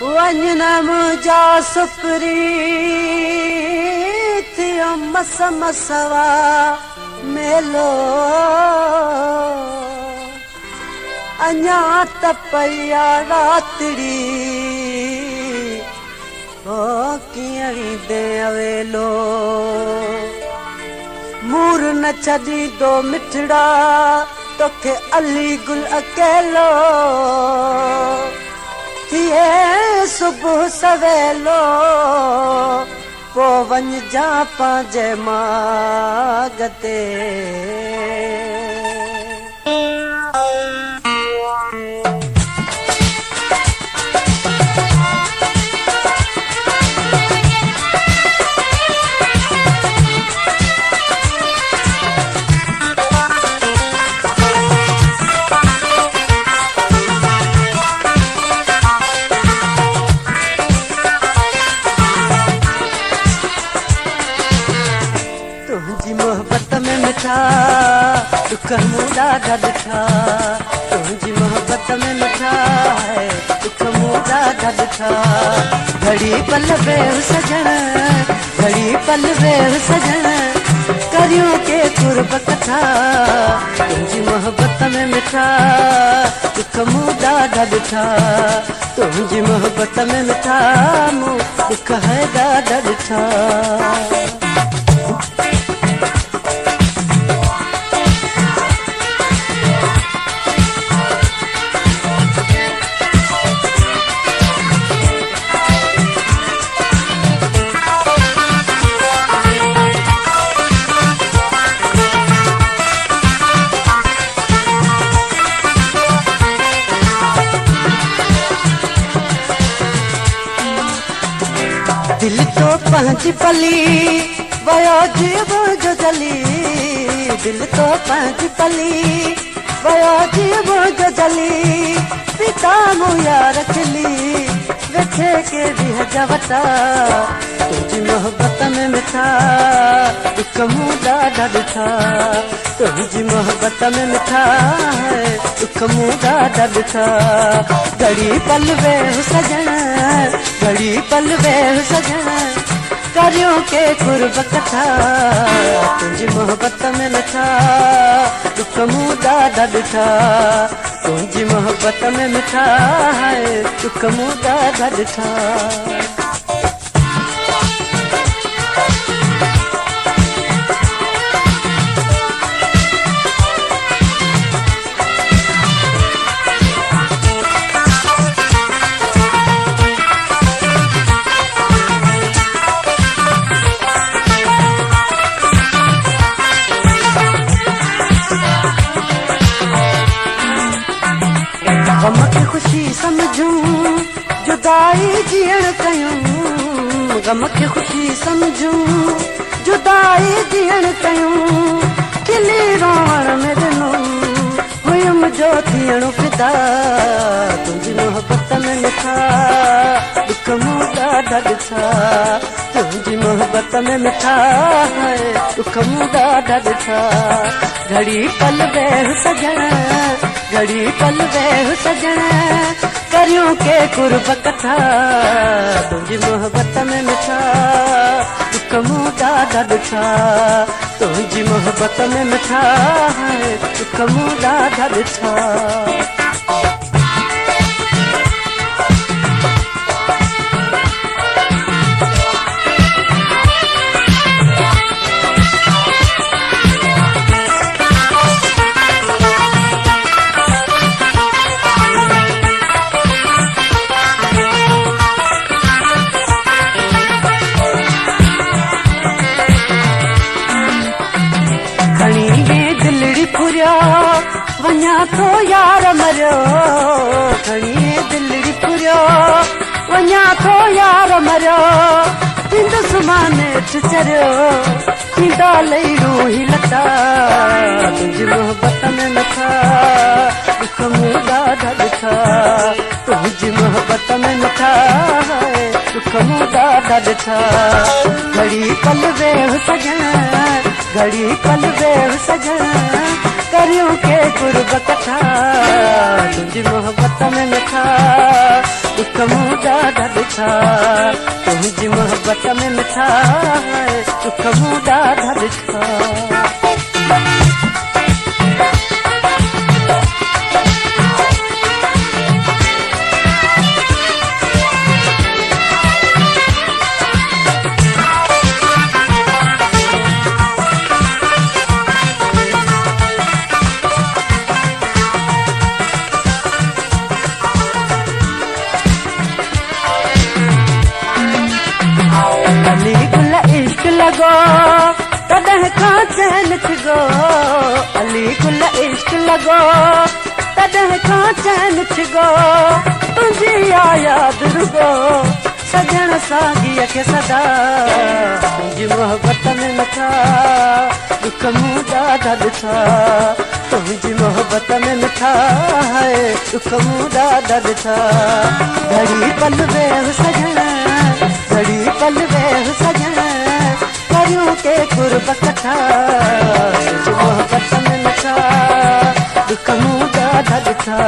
वञण मुंहिंजा सुपरी थियो मस मसवा मेलो अञा त पया रातड़ी हो कीअं रींदे अवेलो मूर न छॾींदो मिठड़ा तोखे अली गुल अकेलो थिए सुबुह सवेलो पो वञजा पंहिंजे माग ते तुंहिंजी मोहब्बत में मिठा दुख मूं ॾाढा ॾिठा तुंहिंजी मोहब्बत में मिठा है दुख मूं ॾाढा ॾिठा घड़ी पल वेह सजण घड़ी पल वेह सजण करियूं के कुर्ब कथा तुंहिंजी मोहब्बत में मिठा दुख मूं ॾाढा ॾिठा तुंहिंजी मोहब्बत में मिठा मूं दुख है ॾाढा ॾिठा दिल तो पंहिंजी पली वयो जीव जो जली दिल तो पंहिंजी पली वयो जीव जो जली पिता मूं यार खिली वेठे के भी जवता तुंहिंजी मोहब्बत में मिठा दुख मूं ॾाढा ॾिठा तुंहिंजी मोहब्बत में मिठा है दुख मूं ॾाढा ॾिठा घड़ी पल वेह सजण घड़ी पल वेह सजण करियूं के कुर्ब कथा तुंहिंजी मोहब्बत में मिठा दुख मूं ॾाढा ॾिठा तुंहिंजी मोहब्बत में मिठा है दुख मूं ॾाढा ॾिठा गम खे ख़ुशी समझूं जुदाई जीअण कयूं गम खे ख़ुशी समझूं जुदाई जीअण कयूं खिली रोअण में ॾिनो हुयुमि जो थियणो फिदा तुंहिंजी मोहब्बत में मिठा दुख मूं ॾाढा ॾिठा तुंहिंजी मोहब्बत में मिठा है दुख मूं ॾाढा ॾिठा घड़ी पल वेह सजण घड़ी पल वेह सजण करियूं के कुर्ब कथा तुंहिंजी मोहब्बत में मिठा दुख मूं ॾाढा ॾिठा तुंहिंजी मोहब्बत में मिठा है दुख मूं ॾाढा ॾिठा वञा थो यार मरियो खणी दिलड़ी फुरियो वञा थो यार मरियो थींदुसि मां नेठि चरियो थींदा लई रूही लटा तुंहिंजी मोहब्बत में मिठा दुख मूं ॾाढा ॾिठा तुंहिंजी मोहब्बत में मिठा दुख मूं ॾाढा ॾिठा घड़ी पल वेह सजण घड़ी पल वेह सजण करियूं के कुर्ब कथा तुंहिंजी मोहब्बत में मिठा दुख मूंदा ॾिठा तुंहिंजी मोहबत में मिठा दुख मूंदा ॾिठा अली गुल इश्क लगो तॾहिं खां चैन थिगो अली गुल इश्क लगो तॾहिं खां चैन थिगो तुंहिंजी यादि रुगो सजण साॻीअ खे सदा तुंहिंजी मोहबत में मिठा दुख मूं ॾाढा ॾिठा तुंहिंजी मोहबत में मिठा दुख मूं ॾाढा ॾिठा घड़ी पल वेह सजण घड़ी पल वेह सजण करियूं के कुर्ब कथा तुंहिंजी मोहबत में मिठा दुख मूं ॾाढा ॾिठा